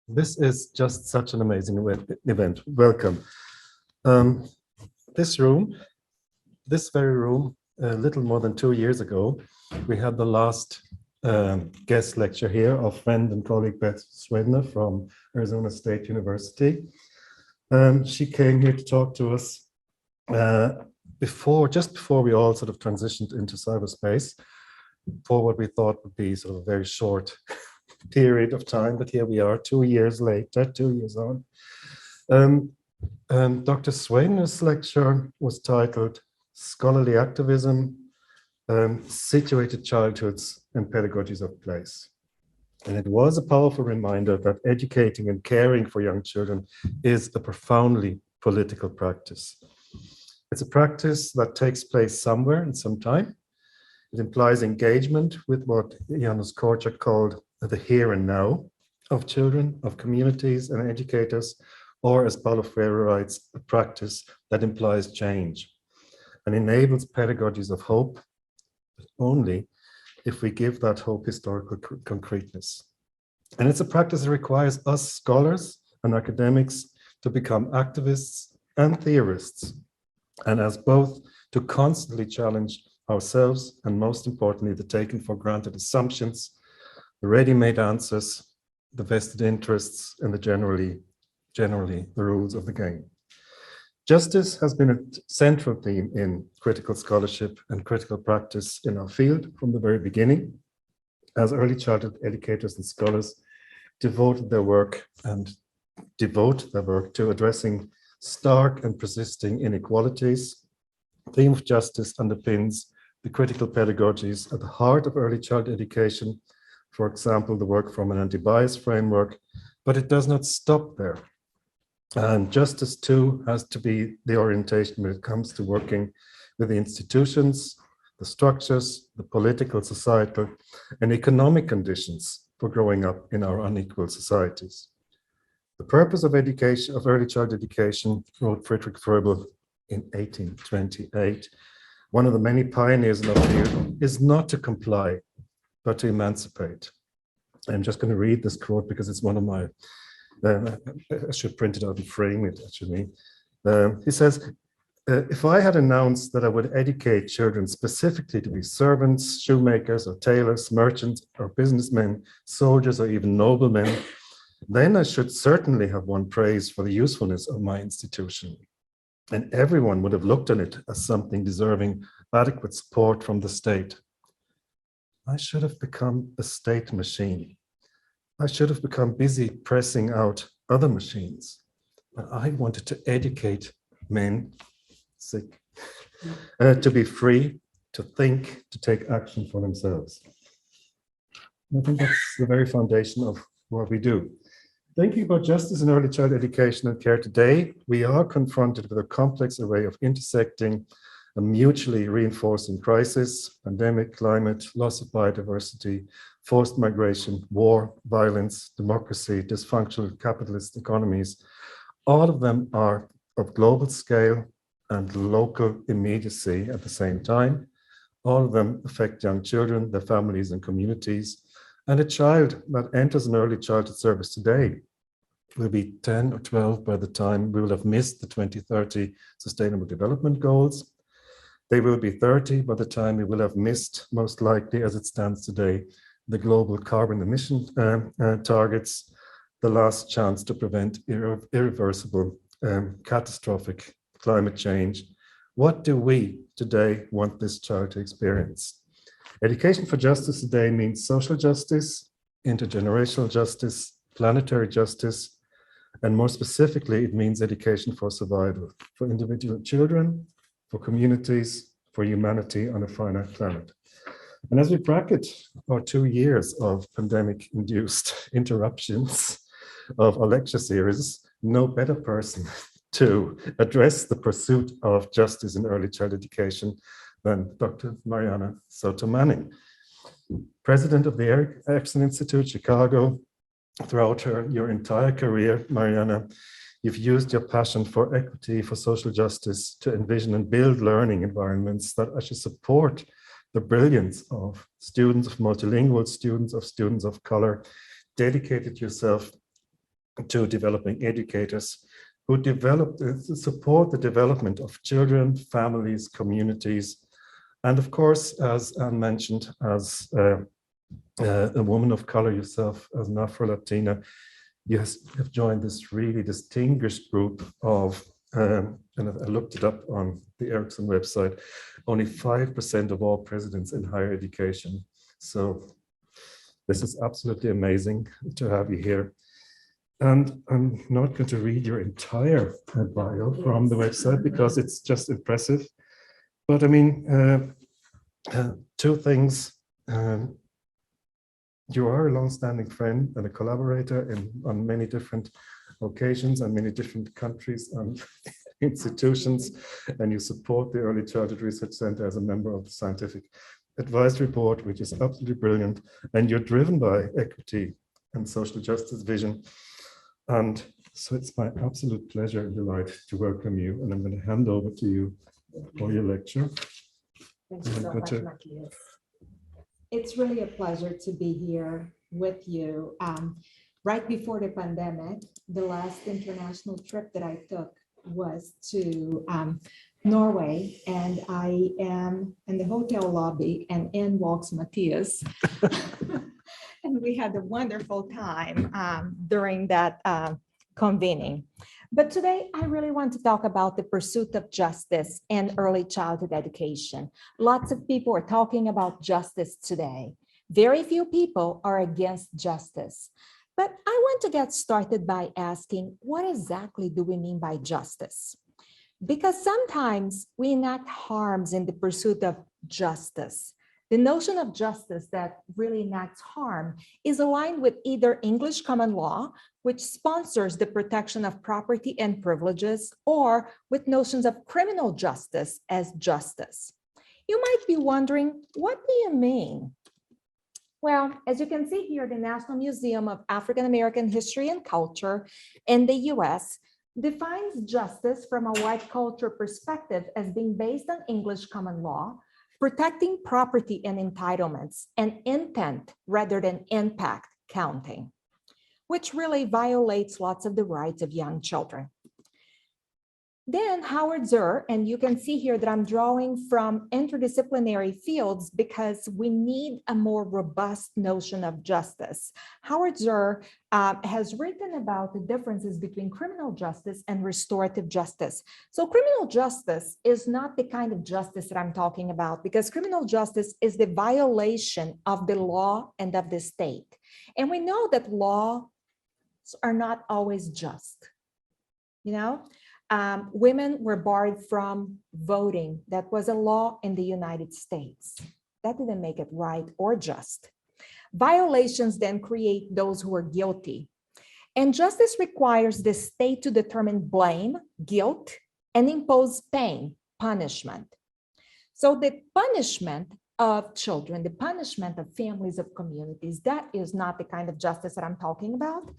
This is just such an amazing event. Welcome. This room, this very room, a little more than 2 years ago, we had the last guest lecture here of friend and colleague Beth Swedner from Arizona State University. She came here to talk to us just before we all sort of transitioned into cyberspace for what we thought would be sort of a very short period of time, but here we are 2 years later, 2 years on. Dr. Swedner's lecture was titled Scholarly Activism, Situated Childhoods and Pedagogies of Place. And it was a powerful reminder that educating and caring for young children is a profoundly political practice. It's a practice that takes place somewhere and sometime. It implies engagement with what Janusz Korczak called the here and now of children, of communities and educators, or as Paulo Freire writes, a practice that implies change and enables pedagogies of hope, but only if we give that hope historical concreteness. And it's a practice that requires us scholars and academics to become activists and theorists, and as both to constantly challenge ourselves and most importantly, the taken for granted assumptions, the ready-made answers, the vested interests, and the generally the rules of the game. Justice has been a central theme in critical scholarship and critical practice in our field from the very beginning, as early childhood educators and scholars devote their work to addressing stark and persisting inequalities. The theme of justice underpins the critical pedagogies at the heart of early childhood education, for example, the work from an anti-bias framework, but it does not stop there. And justice too has to be the orientation when it comes to working with the institutions, the structures, the political, societal, and economic conditions for growing up in our unequal societies. The purpose of education, of early childhood education, wrote Friedrich Froebel in 1828, one of the many pioneers in our field, is not to comply, but to emancipate. I'm just going to read this quote because it's one of my, I should print it out and frame it actually. He says, if I had announced that I would educate children specifically to be servants, shoemakers or tailors, merchants or businessmen, soldiers or even noblemen, then I should certainly have won praise for the usefulness of my institution. And everyone would have looked on it as something deserving adequate support from the state. I should have become a state machine. I should have become busy pressing out other machines. But I wanted to educate men, to be free, to think, to take action for themselves. I think that's the very foundation of what we do. Thinking about justice in early child education and care today, we are confronted with a complex array of intersecting and mutually reinforcing crises: pandemic, climate, loss of biodiversity, forced migration, war, violence, democracy, dysfunctional capitalist economies. All of them are of global scale and local immediacy at the same time. All of them affect young children, their families and communities. And a child that enters an early childhood service today will be 10 or 12 by the time we will have missed the 2030 Sustainable Development Goals. They will be 30 by the time we will have missed, most likely as it stands today, the global carbon emission targets, the last chance to prevent irreversible, catastrophic climate change. What do we today want this child to experience? Education for justice today means social justice, intergenerational justice, planetary justice, and more specifically, it means education for survival, for individual children, for communities, for humanity on a finite planet. And as we bracket our 2 years of pandemic-induced interruptions of our lecture series, no better person to address the pursuit of justice in early child education than Dr. Mariana Souto-Manning, president of the Erickson Institute, Chicago. Throughout your entire career, Mariana, you've used your passion for equity, for social justice to envision and build learning environments that actually support the brilliance of students, of multilingual students of color, dedicated yourself to developing educators who support the development of children, families, communities, and of course, as Anne mentioned, as a woman of color yourself, as an Afro-Latina, you have joined this really distinguished group of, and I looked it up on the Ericsson website, only 5% of all presidents in higher education. So this is absolutely amazing to have you here. And I'm not going to read your entire bio from the website because it's just impressive. But I mean, two things. You are a long-standing friend and a collaborator on many different occasions and many different countries and institutions, and you support the Early Childhood Research Center as a member of the Scientific Advisory Board, which is absolutely brilliant, and you're driven by equity and social justice vision. And so it's my absolute pleasure and delight to welcome you, and I'm going to hand over to you for your lecture. Thank you so much, Mathias. It's really a pleasure to be here with you. Right before the pandemic, the last international trip that I took was to Norway, and I am in the hotel lobby, and in walks Mathias. And we had a wonderful time during that convening. But today, I really want to talk about the pursuit of justice and early childhood education. Lots of people are talking about justice today. Very few people are against justice. But I want to get started by asking, what exactly do we mean by justice? Because sometimes we enact harms in the pursuit of justice. The notion of justice that really enacts harm is aligned with either English common law, which sponsors the protection of property and privileges, or with notions of criminal justice as justice. You might be wondering, what do you mean? Well, as you can see here, the National Museum of African American History and Culture in the US defines justice from a white culture perspective as being based on English common law, protecting property and entitlements, and intent rather than impact counting, which really violates lots of the rights of young children. Then Howard Zur, and you can see here that I'm drawing from interdisciplinary fields because we need a more robust notion of justice. Howard Zur has written about the differences between criminal justice and restorative justice. So criminal justice is not the kind of justice that I'm talking about, because criminal justice is the violation of the law and of the state. And we know that laws are not always just, you know? Women were barred from voting. That was a law in the United States. That didn't make it right or just. Violations then create those who are guilty. And justice requires the state to determine blame, guilt, and impose pain, punishment. So the punishment of children, the punishment of families, of communities, that is not the kind of justice that I'm talking about.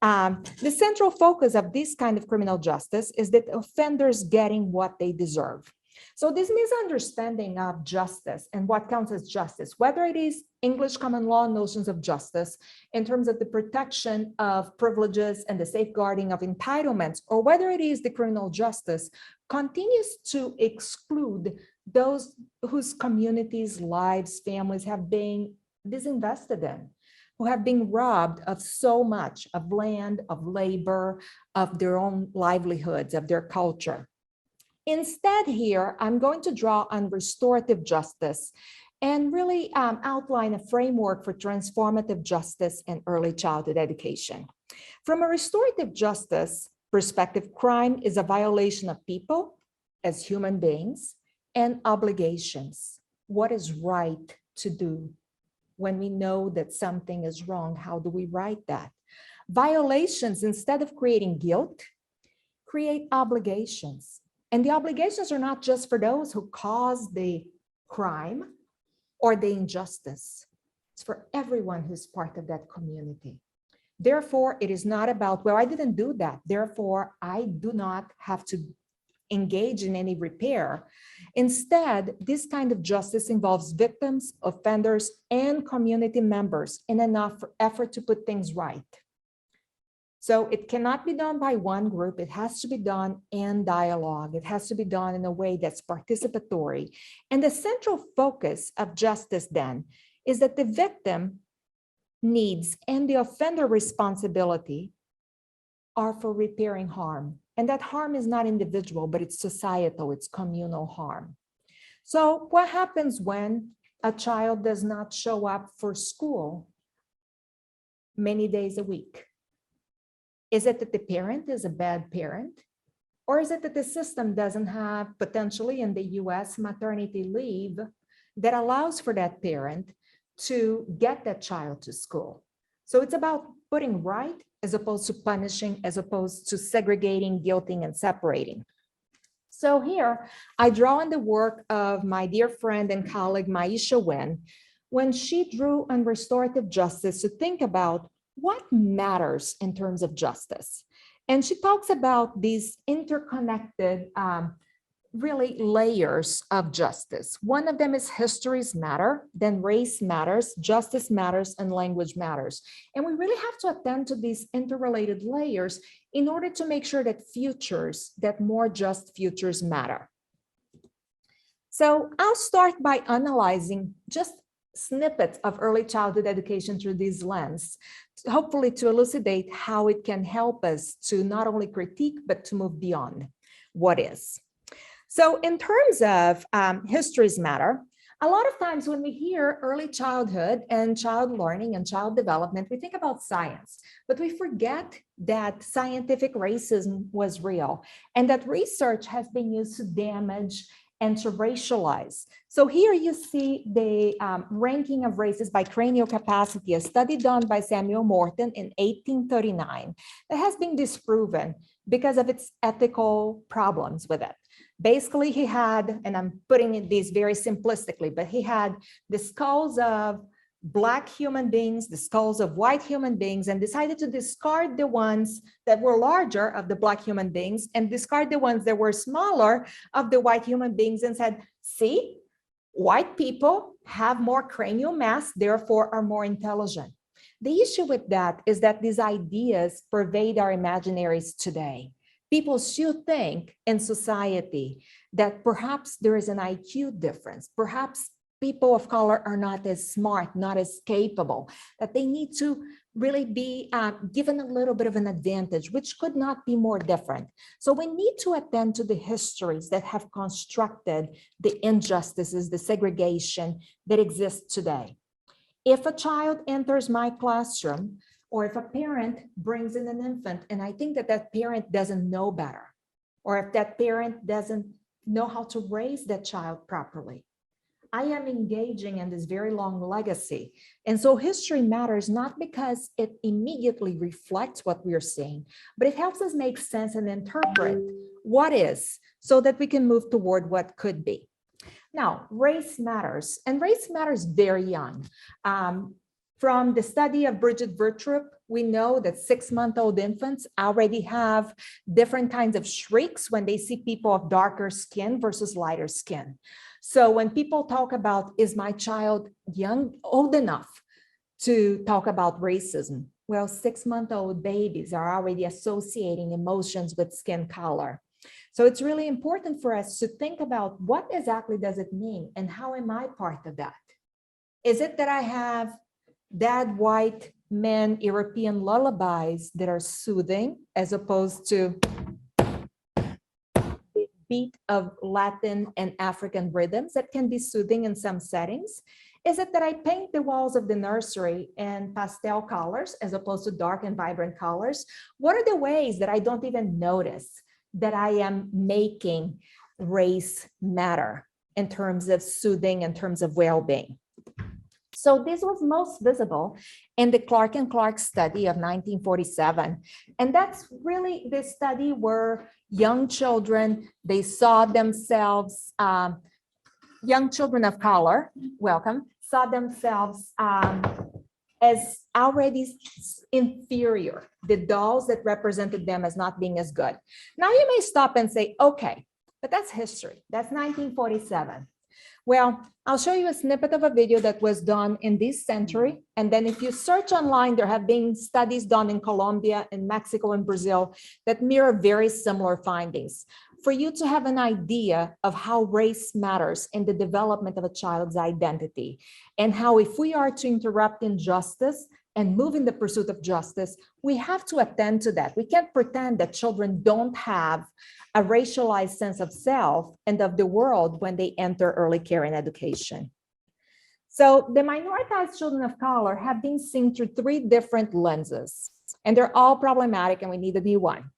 The central focus of this kind of criminal justice is that offenders getting what they deserve. So this misunderstanding of justice and what counts as justice, whether it is English common law notions of justice in terms of the protection of privileges and the safeguarding of entitlements, or whether it is the criminal justice, continues to exclude those whose communities, lives, families have been disinvested in, who have been robbed of so much, of land, of labor, of their own livelihoods, of their culture. Instead here, I'm going to draw on restorative justice and really outline a framework for transformative justice and early childhood education. From a restorative justice perspective, crime is a violation of people as human beings and obligations. What is right to do? When we know that something is wrong, how do we write that? Violations, instead of creating guilt, create obligations. And the obligations are not just for those who caused the crime or the injustice. It's for everyone who's part of that community. Therefore, it is not about, well, I didn't do that, therefore I do not have to engage in any repair. Instead, this kind of justice involves victims, offenders, and community members in an effort to put things right. So it cannot be done by one group. It has to be done in dialogue. It has to be done in a way that's participatory. And the central focus of justice then is that the victim needs and the offender responsibility are for repairing harm. And that harm is not individual, but it's societal, it's communal harm. So what happens when a child does not show up for school many days a week? Is it that the parent is a bad parent? Or is it that the system doesn't have, potentially in the US, maternity leave that allows for that parent to get that child to school? So it's about putting right as opposed to punishing, as opposed to segregating, guilting, and separating. So here, I draw on the work of my dear friend and colleague, Maisha Wen, when she drew on restorative justice to think about what matters in terms of justice. And she talks about these interconnected, really layers of justice. One of them is histories matter, then race matters, justice matters, and language matters. And we really have to attend to these interrelated layers in order to make sure that futures, that more just futures matter. So I'll start by analyzing just snippets of early childhood education through this lens, hopefully to elucidate how it can help us to not only critique, but to move beyond what is. So in terms of histories matter, a lot of times when we hear early childhood and child learning and child development, we think about science, but we forget that scientific racism was real and that research has been used to damage and to racialize. So here you see the ranking of races by cranial capacity, a study done by Samuel Morton in 1839 that has been disproven because of its ethical problems with it. Basically, he had, and I'm putting it these very simplistically, but he had the skulls of Black human beings, the skulls of white human beings, and decided to discard the ones that were larger of the Black human beings and discard the ones that were smaller of the white human beings and said, see, white people have more cranial mass, therefore are more intelligent. The issue with that is that these ideas pervade our imaginaries today. People still think in society that perhaps there is an IQ difference, perhaps people of color are not as smart, not as capable, that they need to really be given a little bit of an advantage, which could not be more different. So we need to attend to the histories that have constructed the injustices, the segregation that exists today. If a child enters my classroom, or if a parent brings in an infant and I think that that parent doesn't know better, or if that parent doesn't know how to raise that child properly, I am engaging in this very long legacy. And so history matters not because it immediately reflects what we're seeing, but it helps us make sense and interpret what is so that we can move toward what could be. Now, race matters, and race matters very young. From the study of Bridget Vertrup, we know that 6-month-old infants already have different kinds of shrieks when they see people of darker skin versus lighter skin. So when people talk about, is my child old enough to talk about racism? Well, 6-month-old babies are already associating emotions with skin color. So it's really important for us to think about what exactly does it mean and how am I part of that? Is it that I have dad white men European lullabies that are soothing as opposed to the beat of Latin and African rhythms that can be soothing in some settings? Is it that I paint the walls of the nursery in pastel colors as opposed to dark and vibrant colors? What are the ways that I don't even notice that I am making race matter in terms of soothing, in terms of well-being? So this was most visible in the Clark and Clark study of 1947. And that's really the study where young children, they saw themselves, young children of color, welcome, saw themselves as already inferior, the dolls that represented them as not being as good. Now you may stop and say, okay, but that's history. That's 1947. Well, I'll show you a snippet of a video that was done in this century. And then if you search online, there have been studies done in Colombia, in Mexico, and Brazil that mirror very similar findings. For you to have an idea of how race matters in the development of a child's identity, and how if we are to interrupt injustice and move in the pursuit of justice, we have to attend to that. We can't pretend that children don't have a racialized sense of self and of the world when they enter early care and education. So the minoritized children of color have been seen through 3 different lenses, and they're all problematic, and we need a new one.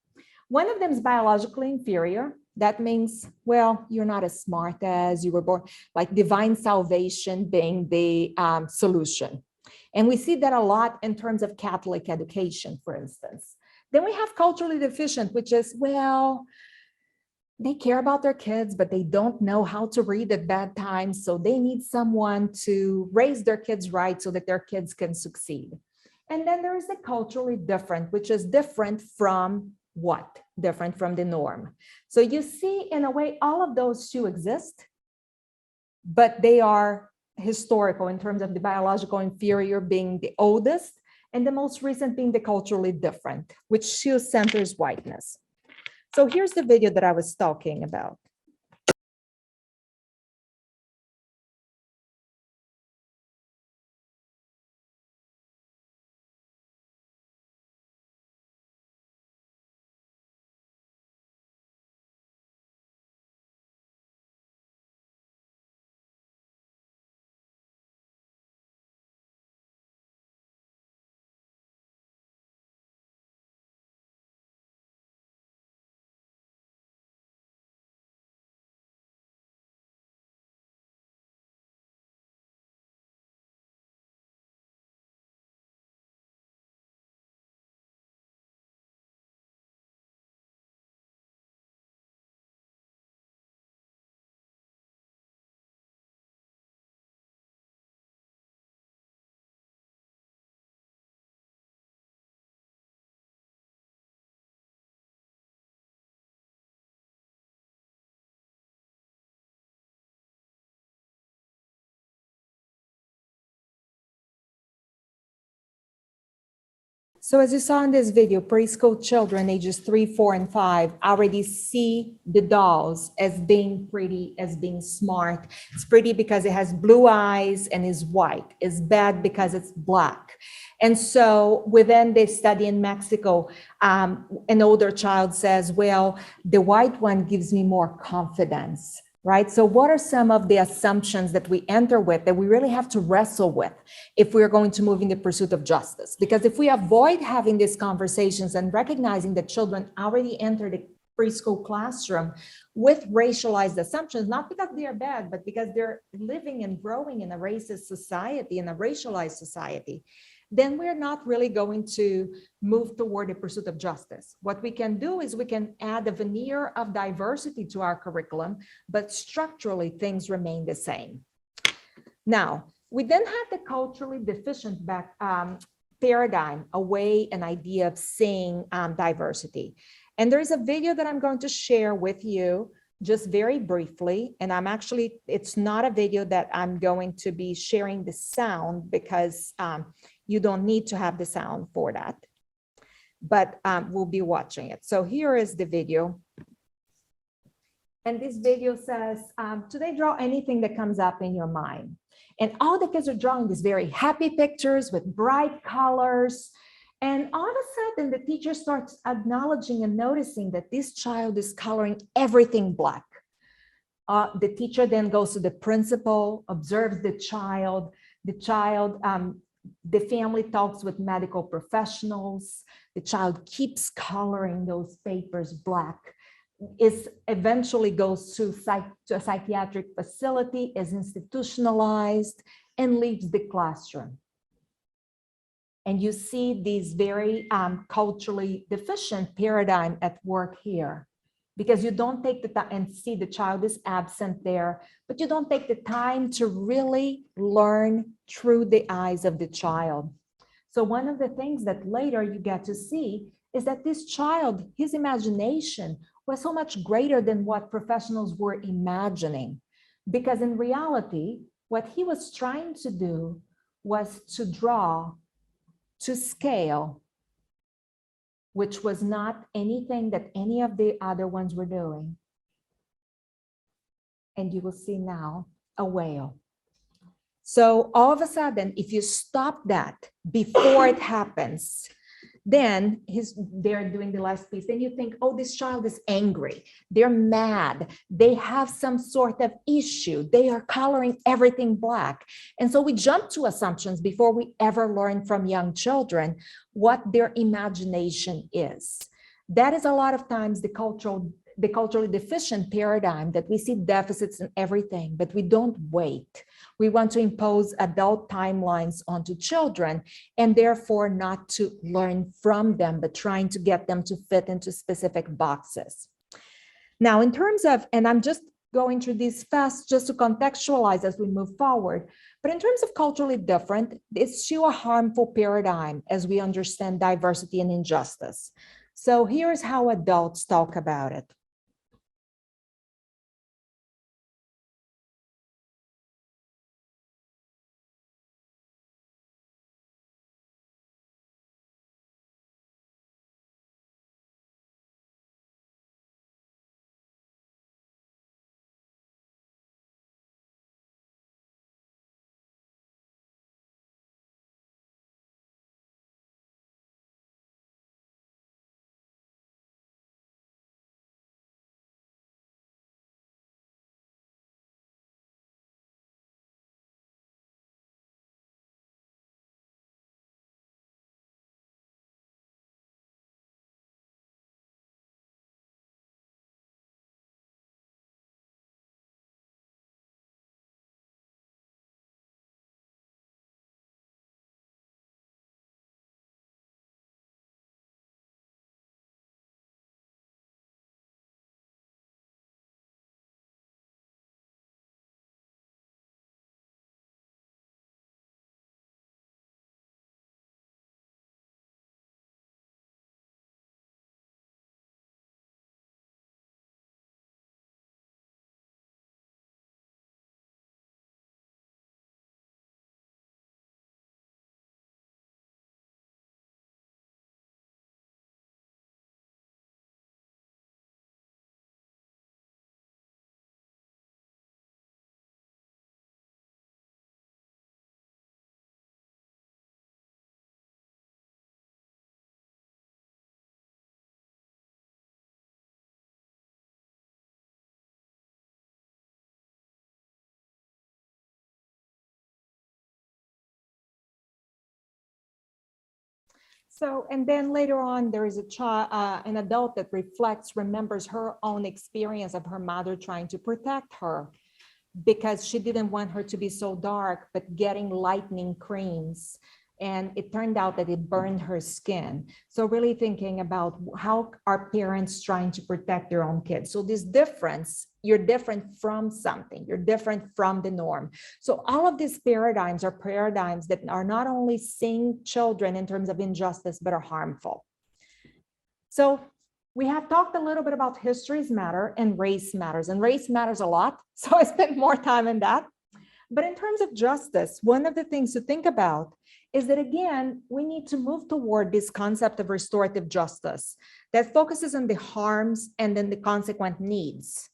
One of them is biologically inferior. That means, well, you're not as smart as you were born, like divine salvation being the solution. And we see that a lot in terms of Catholic education, for instance. Then we have culturally deficient, which is, well, they care about their kids, but they don't know how to read at bad times. So they need someone to raise their kids right so that their kids can succeed. And then there is the culturally different, which is different from what? Different from the norm. So you see, in a way, all of those 2 exist, but they are historical in terms of the biological inferior being the oldest, and the most recent being the culturally different, which still centers whiteness. So here's the video that I was talking about. So as you saw in this video, preschool children ages 3, 4, and 5 already see the dolls as being pretty, as being smart. It's pretty because it has blue eyes and is white. It's bad because it's black. And so within this study in Mexico, an older child says, well, the white one gives me more confidence. Right? So what are some of the assumptions that we enter with that we really have to wrestle with if we're going to move in the pursuit of justice? Because if we avoid having these conversations and recognizing that children already enter the preschool classroom with racialized assumptions, not because they are bad, but because they're living and growing in a racist society, in a racialized society, then we're not really going to move toward the pursuit of justice. What we can do is we can add a veneer of diversity to our curriculum, but structurally things remain the same. Now, we then have the culturally deficient paradigm, a way, an idea of seeing diversity. And there is a video that I'm going to share with you just very briefly. And it's not a video that I'm going to be sharing the sound because you don't need to have the sound for that, but we'll be watching it. So here is the video. And this video says, today draw anything that comes up in your mind. And all the kids are drawing these very happy pictures with bright colors. And all of a sudden the teacher starts acknowledging and noticing that this child is coloring everything black. The teacher then goes to the principal, observes the child, the family talks with medical professionals. The child keeps coloring those papers black. Eventually goes to a psychiatric facility, is institutionalized, and leaves the classroom. And you see these very culturally deficient paradigm at work here, because you don't take the time and see the child is absent there, but you don't take the time to really learn through the eyes of the child. So one of the things that later you get to see is that this child, his imagination was so much greater than what professionals were imagining. Because in reality, what he was trying to do was to draw to scale, which was not anything that any of the other ones were doing. And you will see now a whale. So all of a sudden, if you stop that before it happens, then they're doing the last piece. Then you think, oh, this child is angry. They're mad. They have some sort of issue. They are coloring everything black. And so we jump to assumptions before we ever learn from young children what their imagination is. That is a lot of times the culturally deficient paradigm, that we see deficits in everything, but we don't wait. We want to impose adult timelines onto children and therefore not to learn from them, but trying to get them to fit into specific boxes. Now, in terms of, and I'm just going through these fast just to contextualize as we move forward, but in terms of culturally different, it's still a harmful paradigm as we understand diversity and injustice. So here's how adults talk about it. So, and then later on, there is a child, an adult that reflects, remembers her own experience of her mother trying to protect her because she didn't want her to be so dark, but getting lightening creams. And it turned out that it burned her skin. So really thinking about how are parents trying to protect their own kids. So this difference, you're different from something, you're different from the norm. So all of these paradigms are paradigms that are not only seeing children in terms of injustice, but are harmful. So we have talked a little bit about histories matter and race matters, and race matters a lot. So I spent more time on that. But in terms of justice, one of the things to think about is that, again, we need to move toward this concept of restorative justice that focuses on the harms and then the consequent needs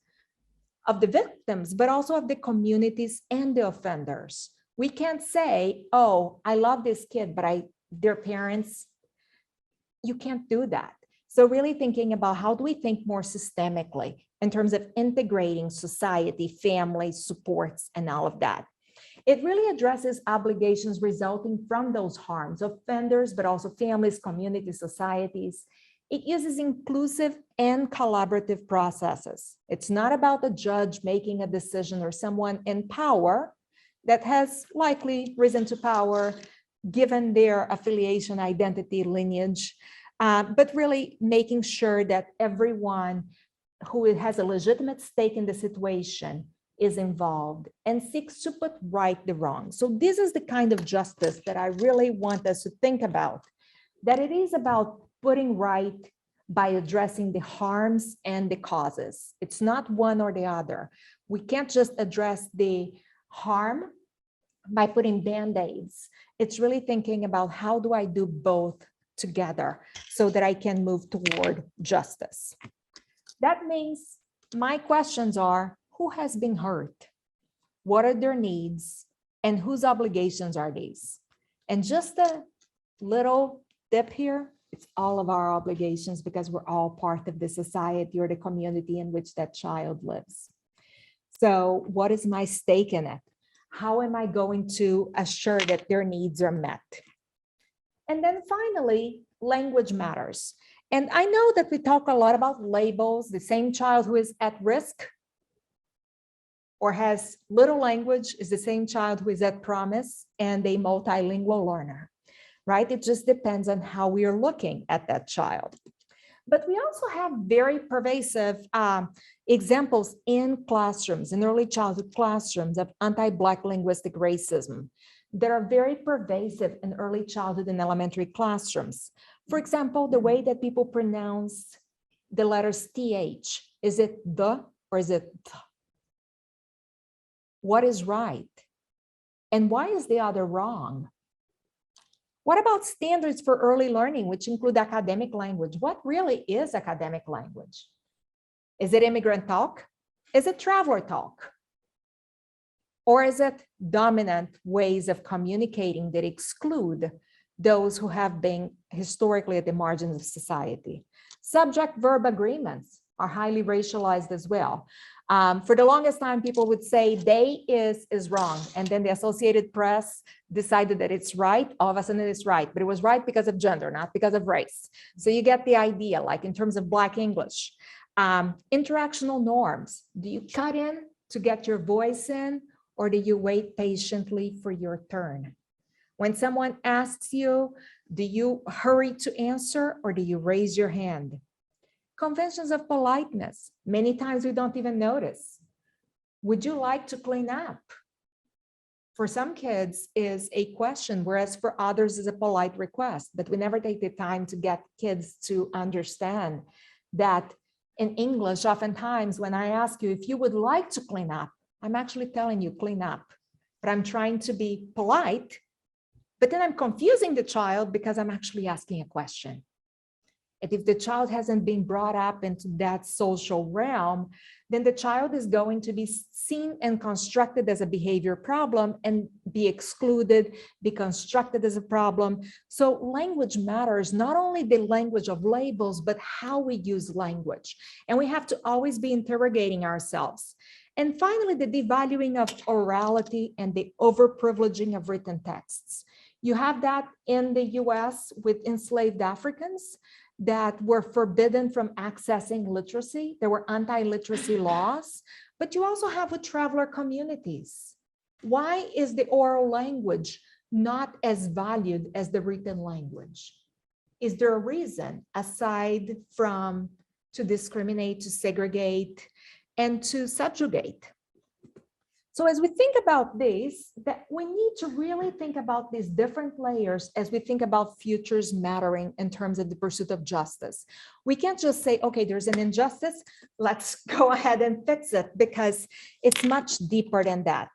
of the victims, but also of the communities and the offenders. We can't say, oh, I love this kid, but their parents, you can't do that. So really thinking about how do we think more systemically in terms of integrating society, family, supports, and all of that. It really addresses obligations resulting from those harms, offenders, but also families, communities, societies. It uses inclusive and collaborative processes. It's not about the judge making a decision or someone in power that has likely risen to power given their affiliation, identity, lineage, but really making sure that everyone who has a legitimate stake in the situation is involved and seeks to put right the wrong. So this is the kind of justice that I really want us to think about, that it is about putting right by addressing the harms and the causes. It's not one or the other. We can't just address the harm by putting band-aids. It's really thinking about how do I do both together so that I can move toward justice. That means my questions are, who has been hurt? What are their needs? And whose obligations are these? And just a little tip here, it's all of our obligations because we're all part of the society or the community in which that child lives. So what is my stake in it? How am I going to assure that their needs are met? And then finally, language matters. And I know that we talk a lot about labels. The same child who is at risk or has little language is the same child who is at promise and a multilingual learner, right? It just depends on how we are looking at that child. But we also have very pervasive examples in classrooms, in early childhood classrooms, of anti-Black linguistic racism that are very pervasive in early childhood and elementary classrooms. For example, the way that people pronounce the letters TH. Is it the or is it th? What is right? And why is the other wrong? What about standards for early learning, which include academic language? What really is academic language? Is it immigrant talk? Is it traveler talk? Or is it dominant ways of communicating that exclude those who have been historically at the margins of society? Subject-verb agreements are highly racialized as well. For the longest time, people would say they is wrong. And then the Associated Press decided that it's right. All of a sudden it's right, but it was right because of gender, not because of race. So you get the idea, like in terms of Black English. Interactional norms. Do you cut in to get your voice in, or do you wait patiently for your turn? When someone asks you, do you hurry to answer, or do you raise your hand? Conventions of politeness. Many times we don't even notice. Would you like to clean up? For some kids is a question, whereas for others is a polite request, but we never take the time to get kids to understand that in English, oftentimes when I ask you if you would like to clean up, I'm actually telling you clean up, but I'm trying to be polite, but then I'm confusing the child because I'm actually asking a question. And if the child hasn't been brought up into that social realm, then the child is going to be seen and constructed as a behavior problem and be excluded, be constructed as a problem. So language matters, not only the language of labels, but how we use language. And we have to always be interrogating ourselves. And finally, the devaluing of orality and the overprivileging of written texts. You have that in the US with enslaved Africans that were forbidden from accessing literacy. There were anti-literacy laws, but you also have with traveler communities. Why is the oral language not as valued as the written language? Is there a reason aside from to discriminate, to segregate, and to subjugate? So as we think about this, that we need to really think about these different layers as we think about futures mattering in terms of the pursuit of justice. We can't just say, okay, there's an injustice, let's go ahead and fix it, because it's much deeper than that.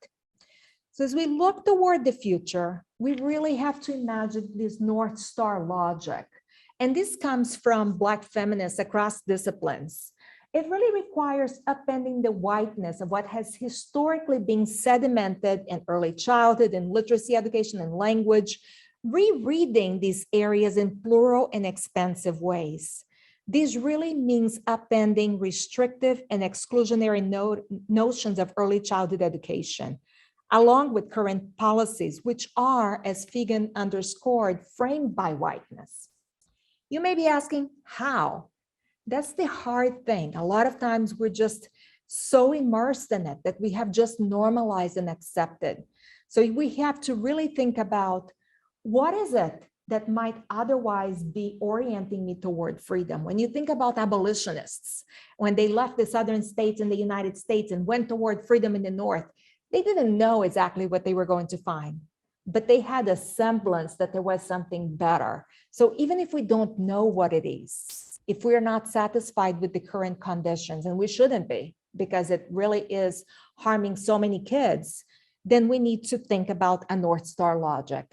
So as we look toward the future, we really have to imagine this North Star logic. And this comes from Black feminists across disciplines. It really requires upending the whiteness of what has historically been sedimented in early childhood and literacy education and language, rereading these areas in plural and expansive ways. This really means upending restrictive and exclusionary notions of early childhood education, along with current policies, which are, as Fegan underscored, framed by whiteness. You may be asking, how? That's the hard thing. A lot of times we're just so immersed in it that we have just normalized and accepted. So we have to really think about what is it that might otherwise be orienting me toward freedom. When you think about abolitionists, when they left the southern states in the United States and went toward freedom in the North, they didn't know exactly what they were going to find, but they had a semblance that there was something better. So even if we don't know what it is, if we're not satisfied with the current conditions, and we shouldn't be, because it really is harming so many kids, then we need to think about a North Star logic.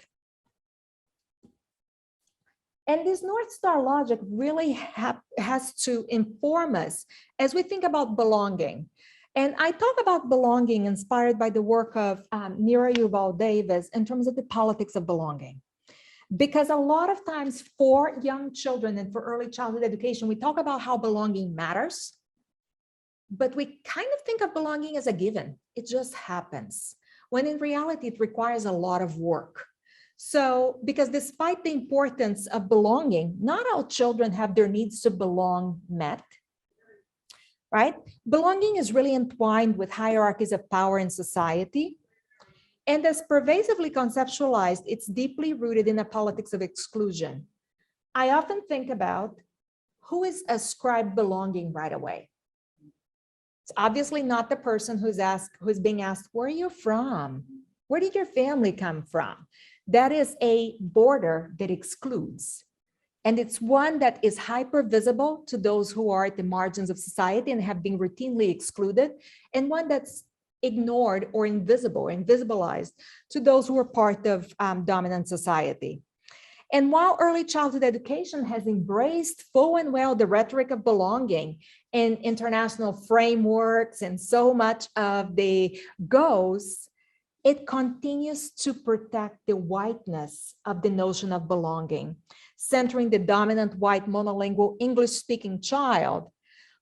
And this North Star logic really has to inform us as we think about belonging. And I talk about belonging inspired by the work of Nira Yuval Davis in terms of the politics of belonging. Because a lot of times for young children and for early childhood education, we talk about how belonging matters, but we kind of think of belonging as a given. It just happens, when in reality, it requires a lot of work. So, because despite the importance of belonging, not all children have their needs to belong met, right? Belonging is really entwined with hierarchies of power in society. And as pervasively conceptualized, it's deeply rooted in a politics of exclusion. I often think about who is ascribed belonging right away. It's obviously not the person who's being asked, where are you from? Where did your family come from? That is a border that excludes. And it's one that is hyper visible to those who are at the margins of society and have been routinely excluded, and one that's ignored or invisible, invisibilized to those who are part of dominant society. And while early childhood education has embraced full and well the rhetoric of belonging in international frameworks and so much of the goals, it continues to protect the whiteness of the notion of belonging, centering the dominant white monolingual English-speaking child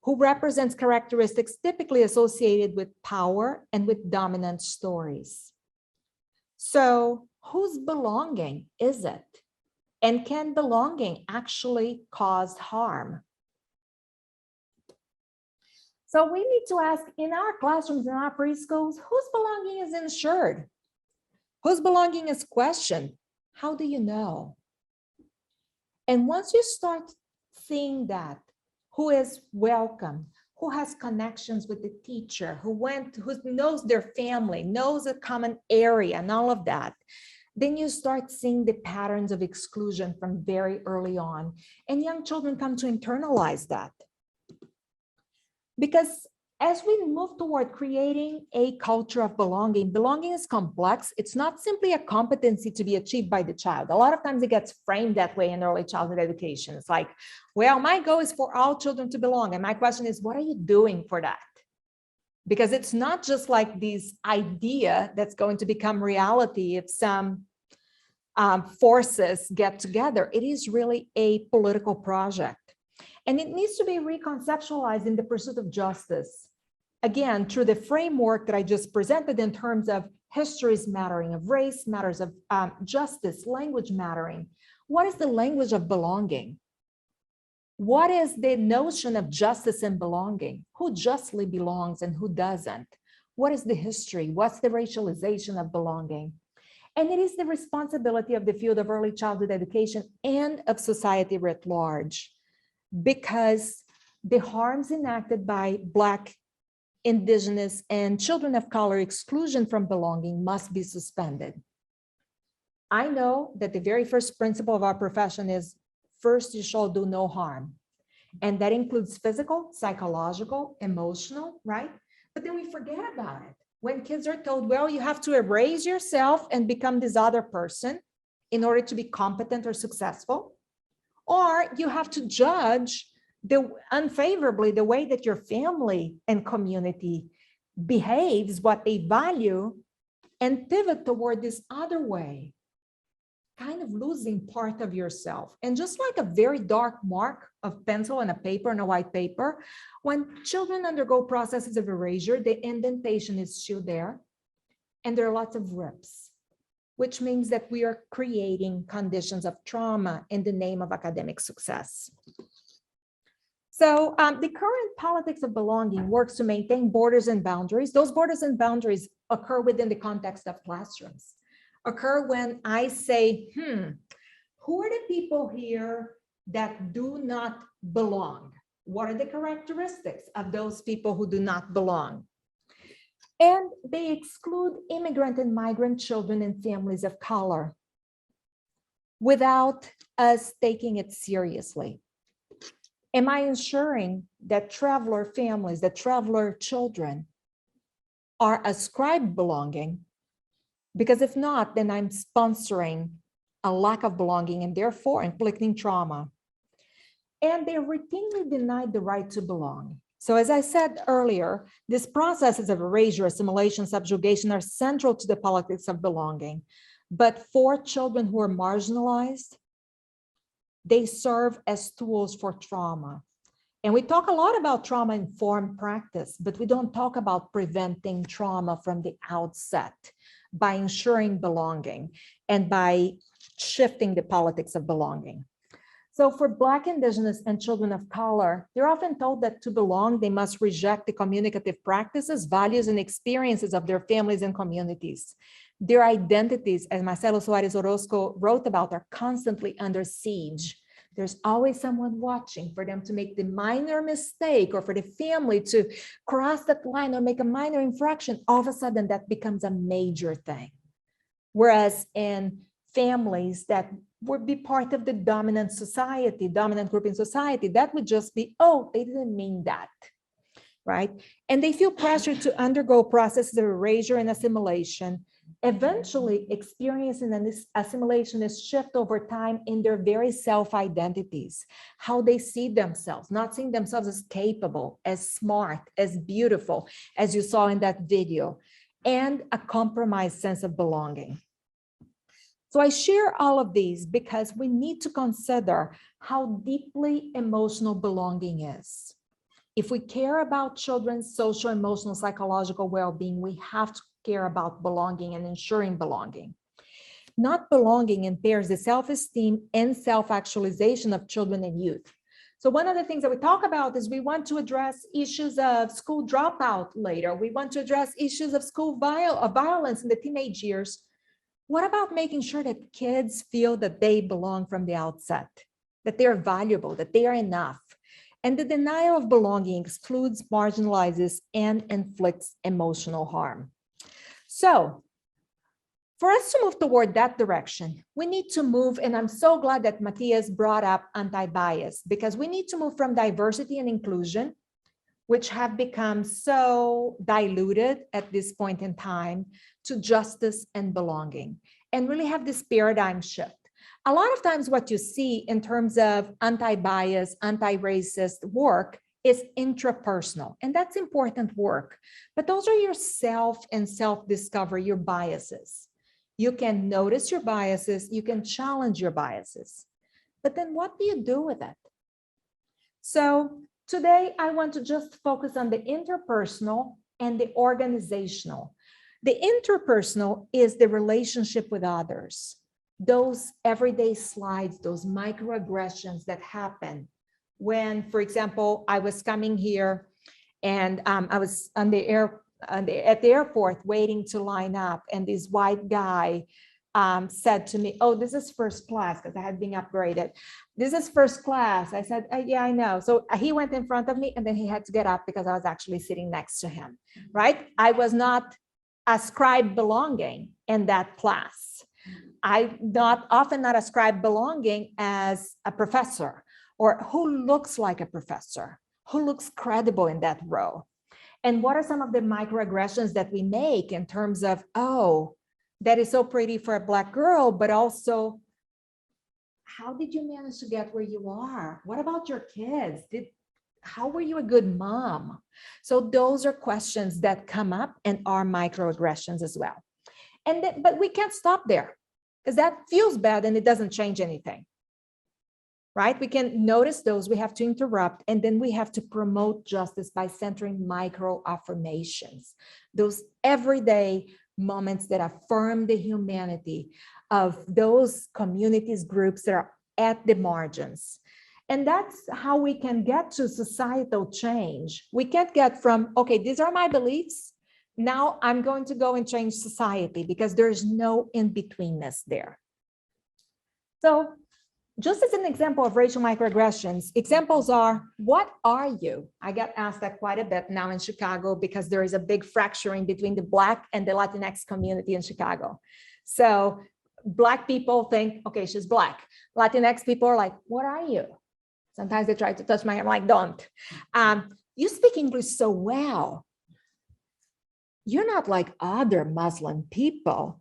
who represents characteristics typically associated with power and with dominant stories. So whose belonging is it? And can belonging actually cause harm? So we need to ask in our classrooms, in our preschools, whose belonging is ensured? Whose belonging is questioned? How do you know? And once you start seeing that, who is welcome, who has connections with the teacher, who knows their family, knows a common area and all of that, then you start seeing the patterns of exclusion from very early on. And young children come to internalize that. Because as we move toward creating a culture of belonging, belonging is complex. It's not simply a competency to be achieved by the child. A lot of times it gets framed that way in early childhood education. It's like, well, my goal is for all children to belong. And my question is, what are you doing for that? Because it's not just like this idea that's going to become reality if some forces get together. It is really a political project. And it needs to be reconceptualized in the pursuit of justice. Again, through the framework that I just presented in terms of histories mattering, of race matters, of justice, language mattering. What is the language of belonging? What is the notion of justice and belonging? Who justly belongs and who doesn't? What is the history? What's the racialization of belonging? And it is the responsibility of the field of early childhood education and of society writ large, because the harms enacted by Black, Indigenous, and children of color exclusion from belonging must be suspended. I know that the very first principle of our profession is first you shall do no harm. And that includes physical, psychological, emotional, right? But then we forget about it. When kids are told, well, you have to erase yourself and become this other person in order to be competent or successful, or you have to judge unfavorably the way that your family and community behaves, what they value, and pivot toward this other way, kind of losing part of yourself. And just like a very dark mark of pencil on a paper, on a white paper, when children undergo processes of erasure, the indentation is still there, and there are lots of rips, which means that we are creating conditions of trauma in the name of academic success. So the current politics of belonging works to maintain borders and boundaries. Those borders and boundaries occur within the context of classrooms, occur when I say, who are the people here that do not belong? What are the characteristics of those people who do not belong? And they exclude immigrant and migrant children and families of color without us taking it seriously. Am I ensuring that traveler families, that traveler children are ascribed belonging? Because if not, then I'm sponsoring a lack of belonging and therefore inflicting trauma. And they're routinely denied the right to belong. So as I said earlier, these processes of erasure, assimilation, subjugation are central to the politics of belonging. But for children who are marginalized, they serve as tools for trauma. And we talk a lot about trauma-informed practice, but we don't talk about preventing trauma from the outset by ensuring belonging and by shifting the politics of belonging. So for Black, Indigenous, and children of color, they're often told that to belong, they must reject the communicative practices, values, and experiences of their families and communities. Their identities, as Marcelo Soares Orozco wrote about, are constantly under siege. There's always someone watching for them to make the minor mistake or for the family to cross that line or make a minor infraction. All of a sudden, that becomes a major thing. Whereas in families that would be part of the dominant society, dominant group in society, that would just be, oh, they didn't mean that, right? And they feel pressure to undergo processes of erasure and assimilation. Eventually, experiencing an assimilation is shift over time in their very self-identities, how they see themselves, not seeing themselves as capable, as smart, as beautiful, as you saw in that video, and a compromised sense of belonging. So I share all of these because we need to consider how deeply emotional belonging is. If we care about children's social, emotional, psychological well-being, we have to care about belonging and ensuring belonging. Not belonging impairs the self-esteem and self-actualization of children and youth. So one of the things that we talk about is we want to address issues of school dropout later. We want to address issues of school violence in the teenage years. What about making sure that kids feel that they belong from the outset, that they're valuable, that they are enough? And the denial of belonging excludes, marginalizes, and inflicts emotional harm. So for us to move toward that direction, we need to move, and I'm so glad that Mathias brought up anti-bias, because we need to move from diversity and inclusion, which have become so diluted at this point in time, to justice and belonging, and really have this paradigm shift. A lot of times what you see in terms of anti-bias, anti-racist work is intrapersonal, and that's important work. But those are your self and self-discovery, your biases. You can notice your biases, you can challenge your biases. But then what do you do with it? So today I want to just focus on the interpersonal and the organizational. The interpersonal is the relationship with others, those everyday slides, those microaggressions that happen when, for example, I was coming here and I was on at the airport waiting to line up, and this white guy said to me, oh, this is first class, because I had been upgraded. This is first class. I said, yeah, I know. So he went in front of me and then he had to get up because I was actually sitting next to him, right? I was not ascribed belonging in that class. I often not ascribe belonging as a professor, or who looks like a professor, who looks credible in that role. And what are some of the microaggressions that we make in terms of, oh, that is so pretty for a Black girl, but also, how did you manage to get where you are? What about your kids? How were you a good mom? So those are questions that come up and are microaggressions as well. But we can't stop there, because that feels bad and it doesn't change anything, right? We can notice those, we have to interrupt, and then we have to promote justice by centering microaffirmations, those everyday moments that affirm the humanity of those communities, groups that are at the margins. And that's how we can get to societal change. We can't get from, okay, these are my beliefs, now I'm going to go and change society, because there's no in-betweenness there. So just as an example of racial microaggressions, examples are, what are you? I get asked that quite a bit now in Chicago, because there is a big fracturing between the Black and the Latinx community in Chicago. So Black people think, okay, she's Black. Latinx people are like, what are you? Sometimes they try to touch my hair. I'm like, don't. You speak English so well. You're not like other Muslim people.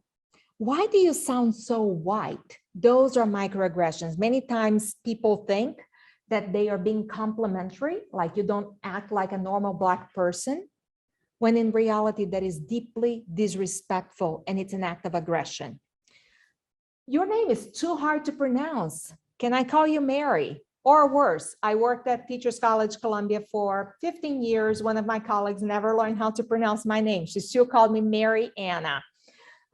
Why do you sound so white? Those are microaggressions. Many times people think that they are being complimentary, like you don't act like a normal Black person, when in reality that is deeply disrespectful and it's an act of aggression. Your name is too hard to pronounce. Can I call you Mary? Or worse, I worked at Teachers College Columbia for 15 years. One of my colleagues never learned how to pronounce my name. She still called me Mary Anna.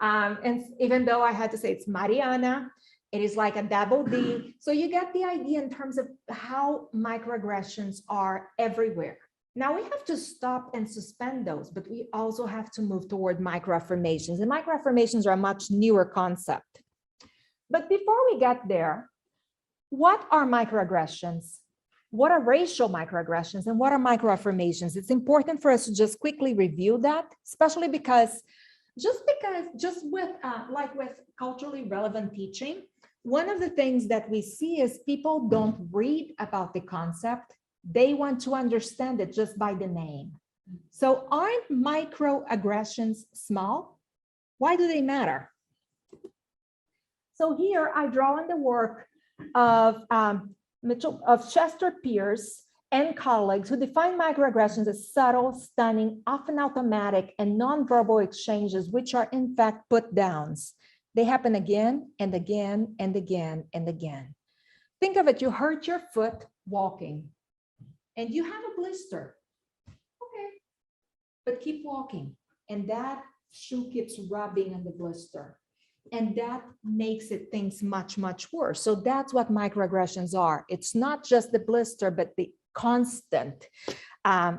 And even though I had to say it's Mariana, it is like a double D. So you get the idea in terms of how microaggressions are everywhere. Now we have to stop and suspend those, but we also have to move toward microaffirmations. And microaffirmations are a much newer concept. But before we get there, what are microaggressions? What are racial microaggressions and what are microaffirmations? It's important for us to just quickly review that, especially because with culturally relevant teaching, one of the things that we see is people don't read about the concept. They want to understand it just by the name. So aren't microaggressions small? Why do they matter? So here I draw on the work of Chester Pierce and colleagues who define microaggressions as subtle, stunning, often automatic, and nonverbal exchanges, which are in fact put downs. They happen again and again and again and again. Think of it, you hurt your foot walking and you have a blister. Okay, but keep walking. And that shoe keeps rubbing on the blister. And that makes it things much, much worse. So that's what microaggressions are. It's not just the blister, but the constant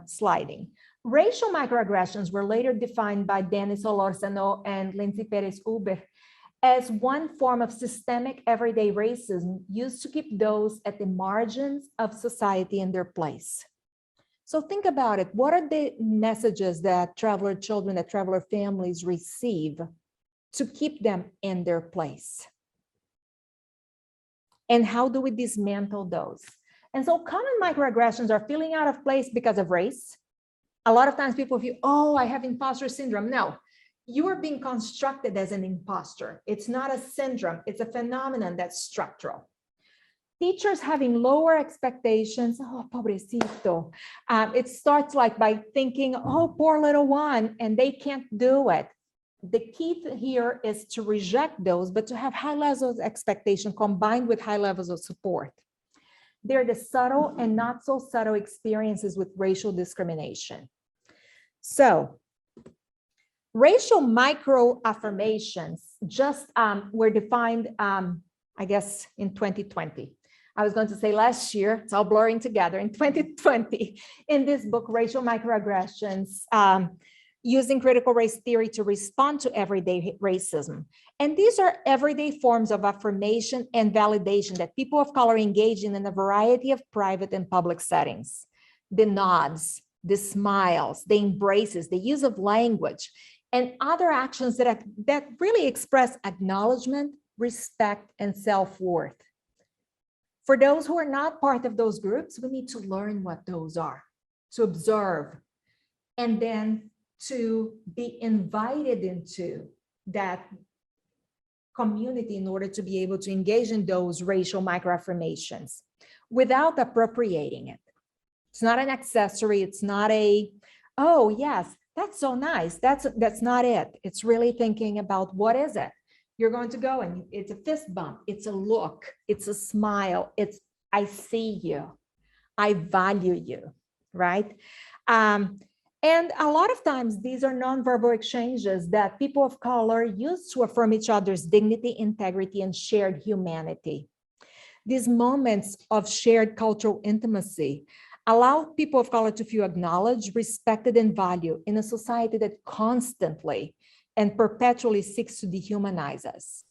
sliding. Racial microaggressions were later defined by Dennis Olorzano and Lindsay Perez-Uber as one form of systemic everyday racism used to keep those at the margins of society in their place. So think about it. What are the messages that traveler children, that traveler families receive to keep them in their place? And how do we dismantle those? And so common microaggressions are feeling out of place because of race. A lot of times people feel, oh, I have imposter syndrome. No, you are being constructed as an imposter. It's not a syndrome. It's a phenomenon that's structural. Teachers having lower expectations. Oh, pobrecito. It starts like by thinking, oh, poor little one, and they can't do it. The key here is to reject those, but to have high levels of expectation combined with high levels of support. They're the subtle and not so subtle experiences with racial discrimination. So racial microaffirmations just were defined, I guess, in 2020. I was going to say last year, it's all blurring together, in 2020, in this book, Racial Microaggressions, using critical race theory to respond to everyday racism. And these are everyday forms of affirmation and validation that people of color engage in a variety of private and public settings. The nods, the smiles, the embraces, the use of language, and other actions that really express acknowledgement, respect, and self-worth. For those who are not part of those groups, we need to learn what those are, to observe, and then to be invited into that community in order to be able to engage in those racial microaffirmations without appropriating it. It's not an accessory. It's not a, oh, yes, that's so nice. That's not it. It's really thinking about what is it? You're going to go and it's a fist bump. It's a look. It's a smile. It's, I see you. I value you, right? And a lot of times these are nonverbal exchanges that people of color use to affirm each other's dignity, integrity, and shared humanity. These moments of shared cultural intimacy allow people of color to feel acknowledged, respected, and valued in a society that constantly and perpetually seeks to dehumanize us.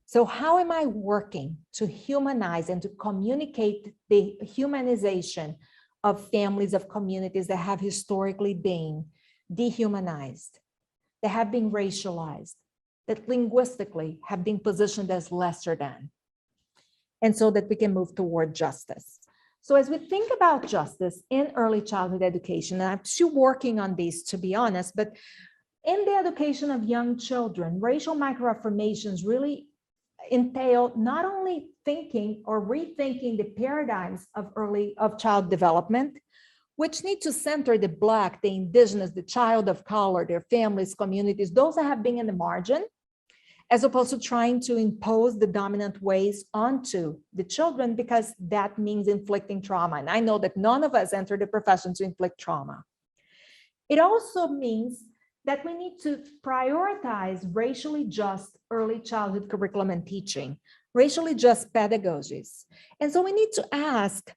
So how am I working to humanize and to communicate the humanization of families, of communities that have historically been dehumanized, that have been racialized, that linguistically have been positioned as lesser than, and so that we can move toward justice? So as we think about justice in early childhood education, and I'm still working on this, to be honest, but in the education of young children, racial microaffirmations really entail not only thinking or rethinking the paradigms of child development, which need to center the Black, the Indigenous, the child of color, their families, communities, those that have been in the margin, as opposed to trying to impose the dominant ways onto the children, because that means inflicting trauma. And I know that none of us enter the profession to inflict trauma. It also means that we need to prioritize racially just early childhood curriculum and teaching, racially just pedagogies. And so we need to ask,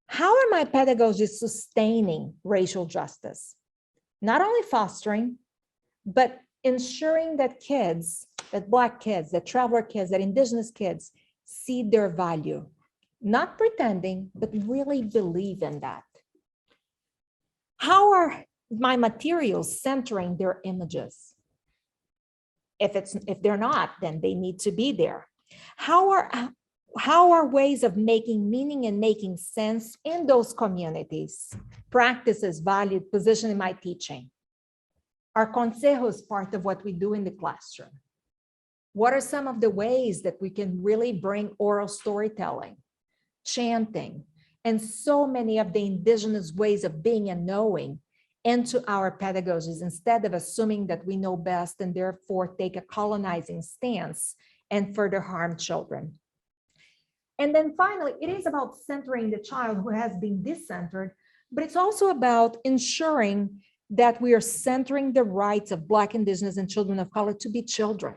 how are my pedagogies sustaining racial justice? Not only fostering, but ensuring that kids, that Black kids, that traveler kids, that Indigenous kids see their value, not pretending, but really believe in that. How are my materials centering their images? If they're not, then they need to be there. How are ways of making meaning and making sense in those communities, practices, valued, position in my teaching? Are consejos part of what we do in the classroom? What are some of the ways that we can really bring oral storytelling, chanting, and so many of the Indigenous ways of being and knowing into our pedagogies, instead of assuming that we know best and therefore take a colonizing stance and further harm children? And then finally, it is about centering the child who has been discentered, but it's also about ensuring that we are centering the rights of Black, Indigenous, and children of color to be children.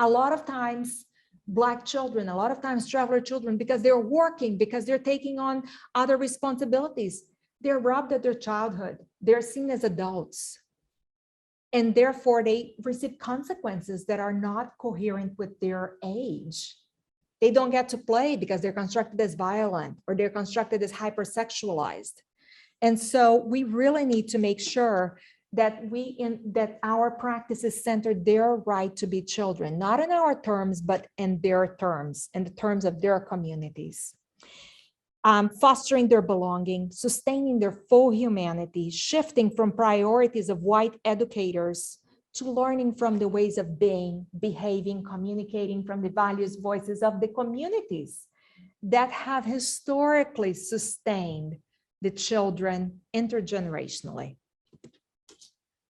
A lot of times, Black children, a lot of times traveler children, because they're working, because they're taking on other responsibilities, they're robbed of their childhood. They're seen as adults. And therefore, they receive consequences that are not coherent with their age. They don't get to play because they're constructed as violent or they're constructed as hypersexualized. And so we really need to make sure that that our practices center their right to be children, not in our terms, but in their terms, in the terms of their communities. Fostering their belonging, sustaining their full humanity, shifting from priorities of white educators to learning from the ways of being, behaving, communicating from the values, voices of the communities that have historically sustained the children intergenerationally.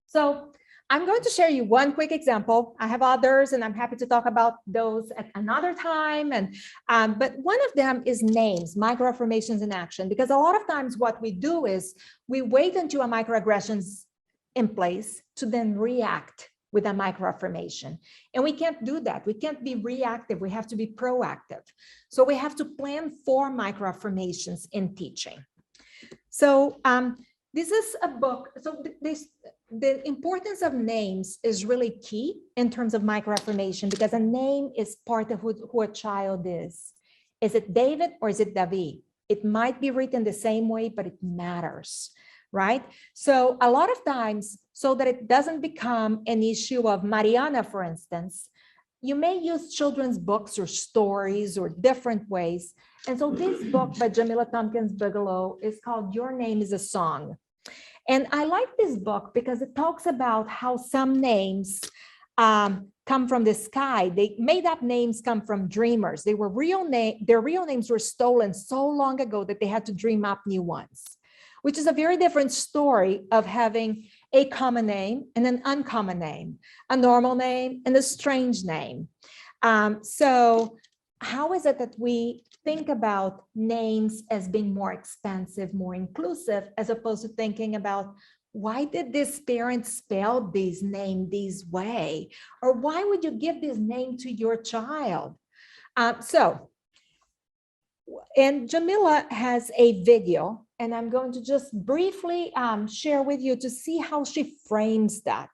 So I'm going to share you one quick example. I have others, and I'm happy to talk about those at another time. But one of them is names, microaffirmations in action, because a lot of times what we do is we wait until a microaggression's in place to then react with a microaffirmation. And we can't do that. We can't be reactive. We have to be proactive. So we have to plan for microaffirmations in teaching. So this is a book. So the importance of names is really key in terms of microaffirmation, because a name is part of who a child is. Is it David or is it David? It might be written the same way, but it matters, right? So a lot of times, so that it doesn't become an issue of Mariana, for instance, you may use children's books or stories or different ways. And so this book by Jamila Tompkins Bigelow is called Your Name is a Song. And I like this book because it talks about how some names come from the sky. They made up names come from dreamers. Their real names were stolen so long ago that they had to dream up new ones, which is a very different story of having a common name and an uncommon name, a normal name and a strange name. So how is it that we think about names as being more expansive, more inclusive, as opposed to thinking about, why did this parent spell this name this way? Or why would you give this name to your child? And Jamila has a video, and I'm going to just briefly share with you to see how she frames that.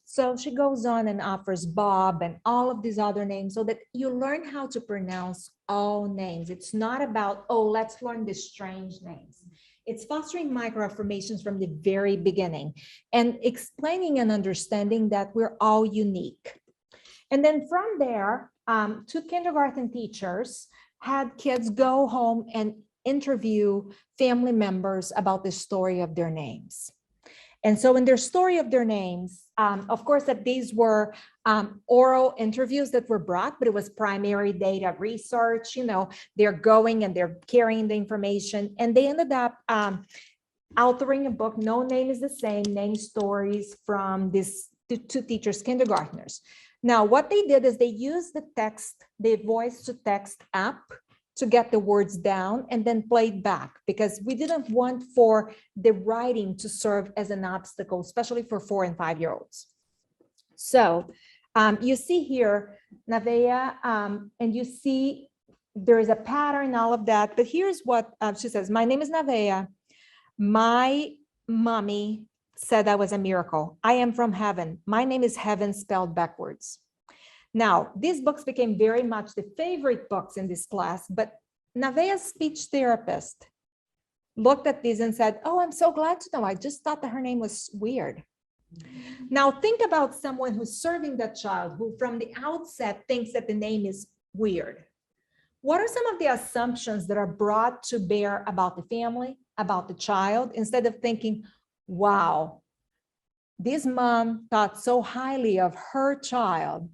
So she goes on and offers Bob and all of these other names so that you learn how to pronounce all names. It's not about, oh, let's learn the strange names. It's fostering microaffirmations from the very beginning and explaining and understanding that we're all unique. And then from there, two kindergarten teachers had kids go home and interview family members about the story of their names. And so in their story of their names, of course, that these were oral interviews that were brought, but it was primary data research, they're going and they're carrying the information. And they ended up authoring a book, No Name is the Same, Name Stories from these two teachers, kindergartners. Now, what they did is they used the text, the voice to text app to get the words down and then played back, because we didn't want for the writing to serve as an obstacle, especially for 4 and 5 year olds. So you see here, Nevaeh, and you see there is a pattern, all of that, but here's what she says. My name is Nevaeh. My mommy said I was a miracle. I am from heaven. My name is heaven spelled backwards. Now, these books became very much the favorite books in this class, but Nevaeh's speech therapist looked at these and said, oh, I'm so glad to know. I just thought that her name was weird. Now, think about someone who's serving that child who from the outset thinks that the name is weird. What are some of the assumptions that are brought to bear about the family, about the child, instead of thinking, wow, this mom thought so highly of her child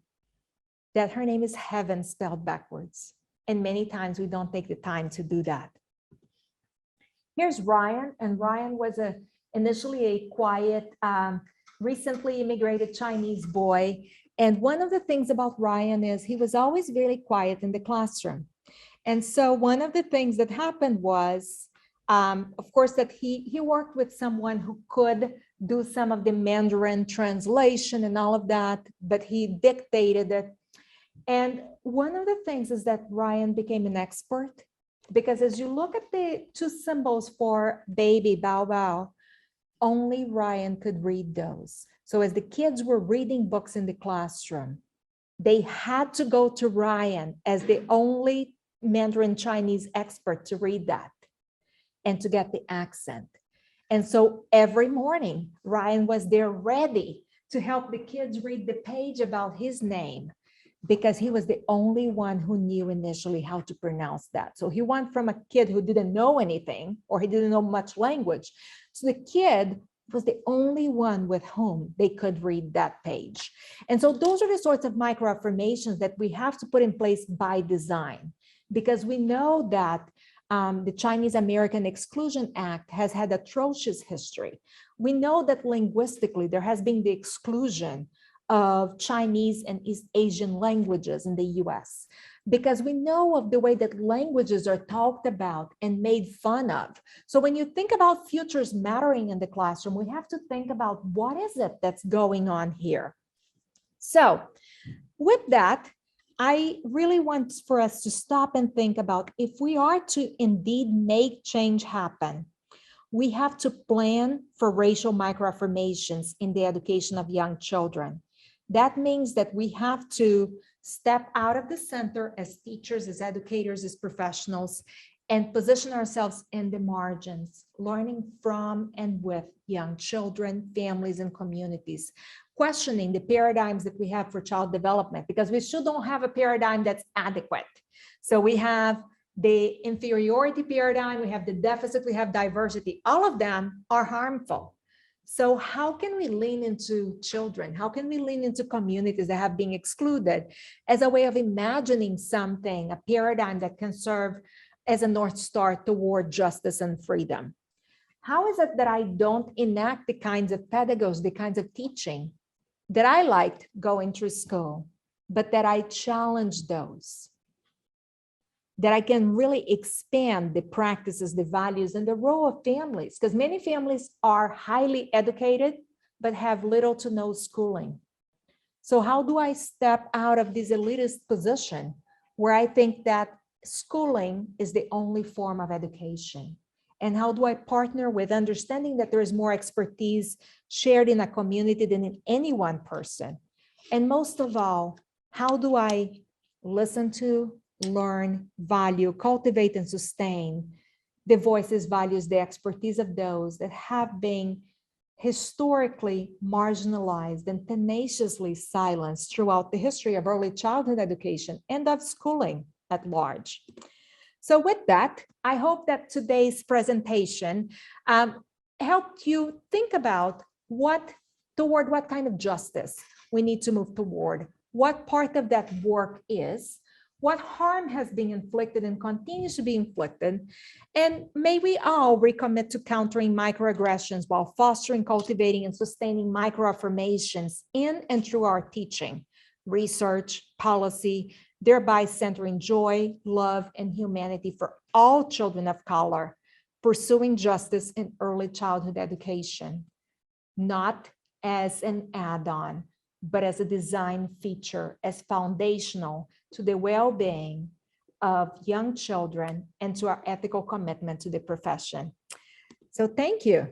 that her name is heaven spelled backwards. And many times we don't take the time to do that. Here's Ryan, and Ryan was initially a quiet, recently immigrated Chinese boy. And one of the things about Ryan is he was always very quiet in the classroom. And so one of the things that happened was, of course, that he worked with someone who could do some of the Mandarin translation and all of that, but he dictated it. And one of the things is that Ryan became an expert, because as you look at the two symbols for baby, bow, bow, only Ryan could read those. So as the kids were reading books in the classroom, they had to go to Ryan as the only Mandarin Chinese expert to read that and to get the accent. And so every morning, Ryan was there ready to help the kids read the page about his name, because he was the only one who knew initially how to pronounce that. So he went from a kid who didn't know anything, or he didn't know much language. So the kid was the only one with whom they could read that page. And so those are the sorts of microaffirmations that we have to put in place by design, because we know that the Chinese American Exclusion Act has had atrocious history. We know that linguistically there has been the exclusion of Chinese and East Asian languages in the US, because we know of the way that languages are talked about and made fun of. So when you think about futures mattering in the classroom, we have to think about what is it that's going on here. So with that, I really want for us to stop and think about, if we are to indeed make change happen, we have to plan for racial microaffirmations in the education of young children. That means that we have to step out of the center as teachers, as educators, as professionals, and position ourselves in the margins, learning from and with young children, families, and communities, questioning the paradigms that we have for child development, because we still don't have a paradigm that's adequate. So we have the inferiority paradigm, we have the deficit, we have diversity. All of them are harmful. So how can we lean into children? How can we lean into communities that have been excluded as a way of imagining something, a paradigm that can serve as a North Star toward justice and freedom? How is it that I don't enact the kinds of pedagogies, the kinds of teaching that I liked going through school, but that I challenge those? That I can really expand the practices, the values, and the role of families, because many families are highly educated, but have little to no schooling. So how do I step out of this elitist position where I think that schooling is the only form of education, And how do I partner with understanding that there is more expertise shared in a community than in any one person? And most of all, how do I listen to, learn, value, cultivate, and sustain the voices, values, the expertise of those that have been historically marginalized and tenaciously silenced throughout the history of early childhood education and of schooling at large. So with that, I hope that today's presentation helped you think about toward what kind of justice we need to move toward, what part of that work is, what harm has been inflicted and continues to be inflicted, and may we all recommit to countering microaggressions while fostering, cultivating, and sustaining microaffirmations in and through our teaching, research, policy, thereby centering joy, love, and humanity for all children of color, pursuing justice in early childhood education, not as an add-on, but as a design feature, as foundational to the well-being of young children and to our ethical commitment to the profession. So thank you.